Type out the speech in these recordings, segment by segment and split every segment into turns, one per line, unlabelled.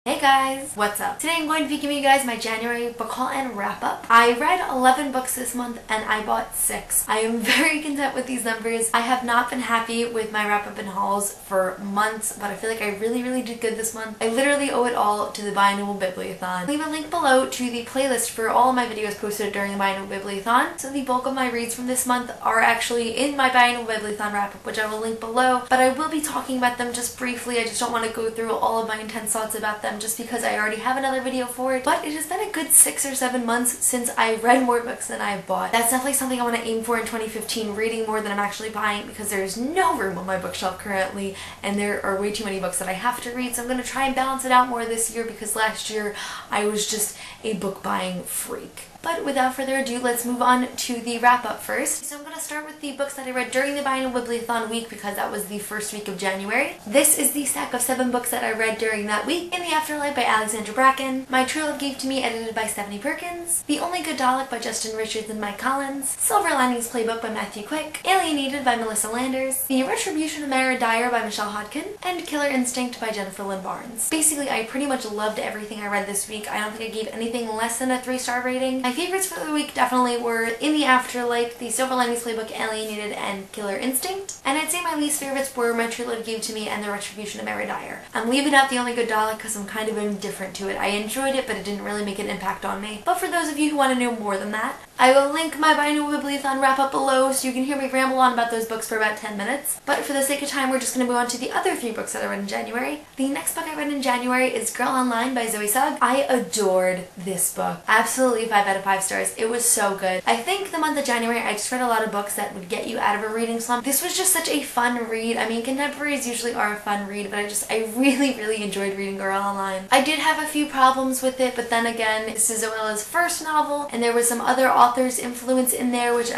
Hey guys, what's up? Today I'm going to be giving you guys my January book haul and wrap up. I read 11 books this month and I bought 6. I am very content with these numbers. I have not been happy with my wrap up and hauls for months, but I feel like I really did good this month. I literally owe it all to the Biannual Bibliothon. Leave a link below to the playlist for all of my videos posted during the Biannual Bibliothon. So the bulk of my reads from this month are actually in my Biannual Bibliothon wrap up, which I will link below, but I will be talking about them just briefly. I just don't want to go through all of my intense thoughts about them just because I already have another video for it. But it has been a good 6 or 7 months since I read more books than I've bought. That's definitely something I want to aim for in 2015, reading more than I'm actually buying, because there's no room on my bookshelf currently and there are way too many books that I have to read. So I'm going to try and balance it out more this year, because last year I was just a book buying freak. But without further ado, let's move on to the wrap-up first. So I'm going to start with the books that I read during the Biannual Bibliothon week, because that was the first week of January. This is the stack of 7 books that I read during that week. In the Afterlife by Alexandra Bracken, My True Love Gave to Me, edited by Stephanie Perkins, The Only Good Dalek by Justin Richards and Mike Collins, Silver Linings Playbook by Matthew Quick, Alienated by Melissa Landers, The Retribution of Mara Dyer by Michelle Hodkin, and Killer Instinct by Jennifer Lynn Barnes. Basically, I pretty much loved everything I read this week. I don't think I gave anything less than a 3-star rating. My favorites for the week definitely were In the Afterlife, The Silver Linings Playbook, Alienated, and Killer Instinct. And I'd say my least favorites were My True Love Gave to Me and The Retribution of Mara Dyer. I'm leaving out The Only Good Dalek because I'm kind of indifferent to it. I enjoyed it, but it didn't really make an impact on me. But for those of you who want to know more than that, I will link my Biannual Bibliothon wrap-up below so you can hear me ramble on about those books for about 10 minutes. But for the sake of time, we're just going to move on to the other 3 books that I read in January. The next book I read in January is Girl Online by Zoe Sugg. I adored this book. Absolutely 5 out of 5 stars. It was so good. I think the month of January I just read a lot of books that would get you out of a reading slump. This was just such a fun read. I mean, contemporaries usually are a fun read, but I really enjoyed reading Girl Online. I did have a few problems with it, but then again, this is Zoella's first novel, and there was some other authors' influence in there, which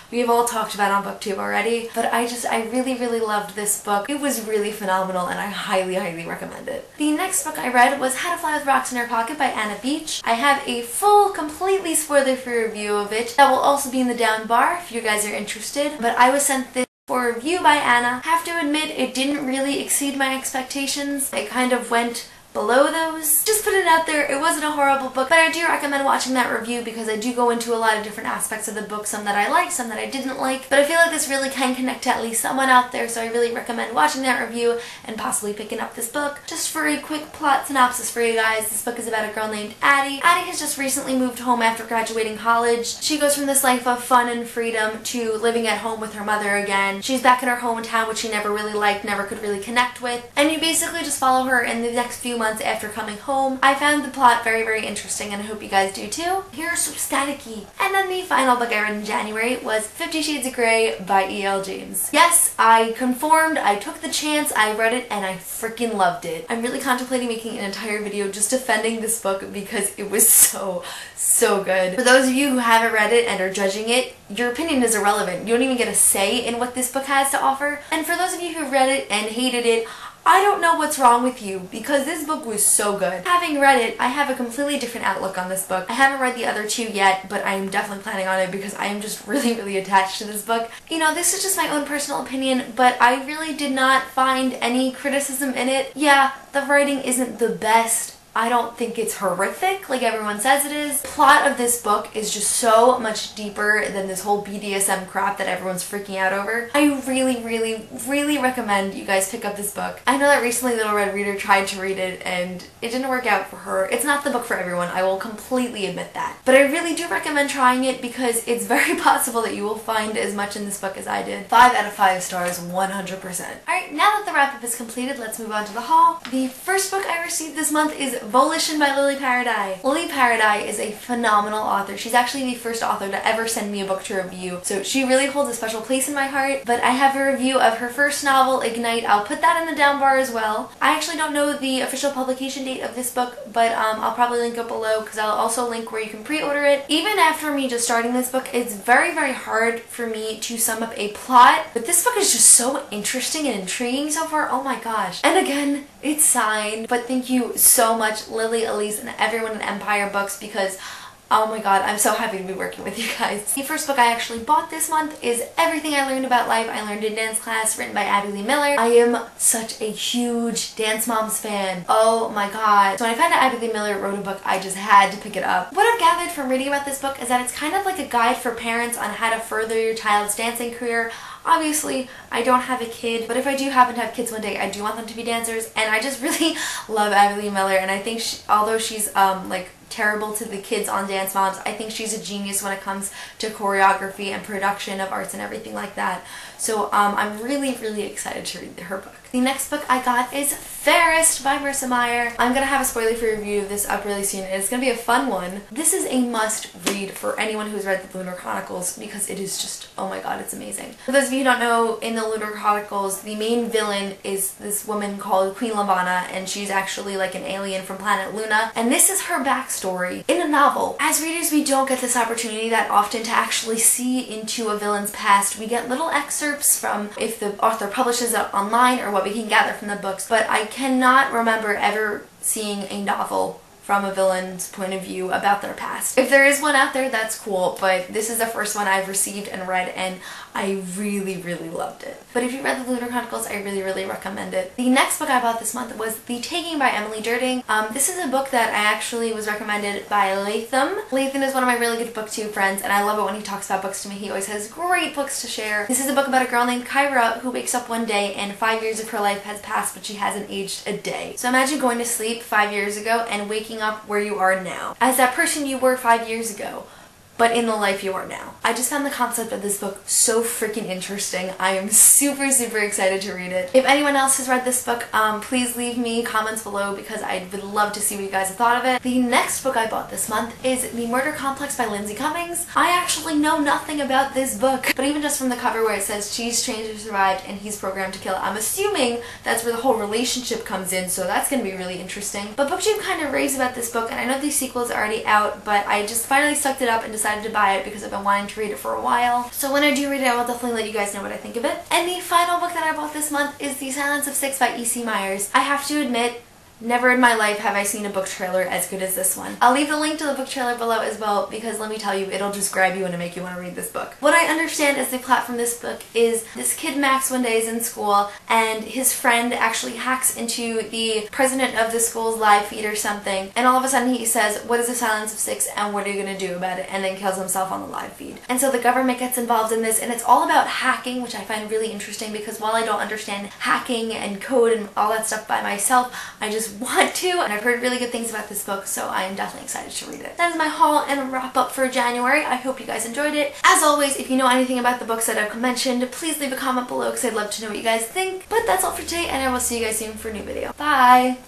we have all talked about on BookTube already, but I really loved this book. It was really phenomenal, and I highly recommend it. The next book I read was How to Fly with Rocks in Her Pocket by Anna Beach. I have a full, completely spoiler-free review of it that will also be in the down bar if you guys are interested, but I was sent this for review by Anna. Have to admit, it didn't really exceed my expectations. It kind of went below those. Just put it out there, it wasn't a horrible book, but I do recommend watching that review because I do go into a lot of different aspects of the book, some that I liked, some that I didn't like, but I feel like this really can connect to at least someone out there, so I really recommend watching that review and possibly picking up this book. Just for a quick plot synopsis for you guys, this book is about a girl named Addie. Addie has just recently moved home after graduating college. She goes from this life of fun and freedom to living at home with her mother again. She's back in her hometown, which she never really liked, never could really connect with, and you basically just follow her in the next few months after coming home. I found the plot very interesting, and I hope you guys do too. Here's some staticky. And then the final book I read in January was 50 Shades of Grey by E.L. James. Yes, I conformed, I took the chance, I read it, and I freaking loved it. I'm really contemplating making an entire video just defending this book because it was so good. For those of you who haven't read it and are judging it, your opinion is irrelevant. You don't even get a say in what this book has to offer. And for those of you who read it and hated it, I don't know what's wrong with you, because this book was so good. Having read it, I have a completely different outlook on this book. I haven't read the other 2 yet, but I'm definitely planning on it because I am just really attached to this book. You know, this is just my own personal opinion, but I really did not find any criticism in it. Yeah, the writing isn't the best. I don't think it's horrific like everyone says it is. The plot of this book is just so much deeper than this whole BDSM crap that everyone's freaking out over. I really recommend you guys pick up this book. I know that recently Little Red Reader tried to read it and it didn't work out for her. It's not the book for everyone, I will completely admit that. But I really do recommend trying it because it's very possible that you will find as much in this book as I did. 5 out of 5 stars, 100%. Alright, now that the wrap-up is completed, let's move on to the haul. The first book I received this month is volition+lily+paradis. Lily+paradis is a phenomenal author. She's actually the first author to ever send me a book to review, so she really holds a special place in my heart. But I have a review of her first novel, Ignite. I'll put that in the down bar as well. I actually don't know the official publication date of this book, but I'll probably link it below because I'll also link where you can pre-order it. Even after me just starting this book, it's very hard for me to sum up a plot, but this book is just so interesting and intriguing so far. Oh my gosh. And again, it's signed, but thank you so much, Lily, Elise, and everyone at Empire Books, because Oh my god, I'm so happy to be working with you guys. The first book I actually bought this month is Everything I Learned About Life I Learned in Dance Class, written by Abby Lee Miller. I am such a huge Dance Moms fan. Oh my god. So when I found out Abby Lee Miller wrote a book, I just had to pick it up. What I've gathered from reading about this book is that it's kind of like a guide for parents on how to further your child's dancing career. Obviously, I don't have a kid, but if I do happen to have kids one day, I do want them to be dancers, and I just really love Abby Lee Miller, and I think although she's like terrible to the kids on Dance Moms, I think she's a genius when it comes to choreography and production of arts and everything like that. So I'm really, really excited to read her book. The next book I got is Fairest by Marissa Meyer. I'm going to have a spoiler-free review of this up really soon, and it's going to be a fun one. This is a must-read for anyone who's read the Lunar Chronicles because it is just, oh my god, it's amazing. For those of you who don't know, in the Lunar Chronicles, the main villain is this woman called Queen Lavana, and she's actually like an alien from planet Luna, and this is her backstory in a novel. As readers, we don't get this opportunity that often to actually see into a villain's past. We get little excerpts from if the author publishes it online or what we can gather from the books, but I cannot remember ever seeing a novel from a villain's point of view about their past. If there is one out there, that's cool, but this is the first one I've received and read, and I really, really loved it. But if you read the Lunar Chronicles, I really, really recommend it. The next book I bought this month was The Tanging by Emily Durding. This is a book that I actually was recommended by Latham. Latham is one of my really good booktube friends, and I love it when he talks about books to me. He always has great books to share. This is a book about a girl named Kyra who wakes up one day and 5 years of her life has passed, but she hasn't aged a day. So imagine going to sleep 5 years ago and waking up where you are now, as that person you were 5 years ago, but in the life you are now. I just found the concept of this book so freaking interesting. I am super, super excited to read it. If anyone else has read this book, please leave me comments below because I would love to see what you guys have thought of it. The next book I bought this month is The Murder Complex by Lindsay Cummings. I actually know nothing about this book, but even just from the cover where it says she's trained to survive and he's programmed to kill, I'm assuming that's where the whole relationship comes in, so that's going to be really interesting. But BookTube kind of raves about this book, and I know the sequel's already out, but I just finally sucked it up and decided to buy it because I've been wanting to read it for a while. So when I do read it, I will definitely let you guys know what I think of it. And the final book that I bought this month is The Silence of Six by E.C. Myers. I have to admit, never in my life have I seen a book trailer as good as this one. I'll leave the link to the book trailer below as well because let me tell you, it'll just grab you and make you want to read this book. What I understand as the plot from this book is this kid Max one day is in school and his friend actually hacks into the president of the school's live feed or something, and all of a sudden he says, "What is the Silence of Six and what are you going to do about it?" and then kills himself on the live feed. And so the government gets involved in this, and it's all about hacking, which I find really interesting because while I don't understand hacking and code and all that stuff by myself, I just want to, and I've heard really good things about this book, so I am definitely excited to read it. That is my haul and wrap up for January. I hope you guys enjoyed it. As always, if you know anything about the books that I've mentioned, please leave a comment below because I'd love to know what you guys think. But that's all for today, and I will see you guys soon for a new video. Bye!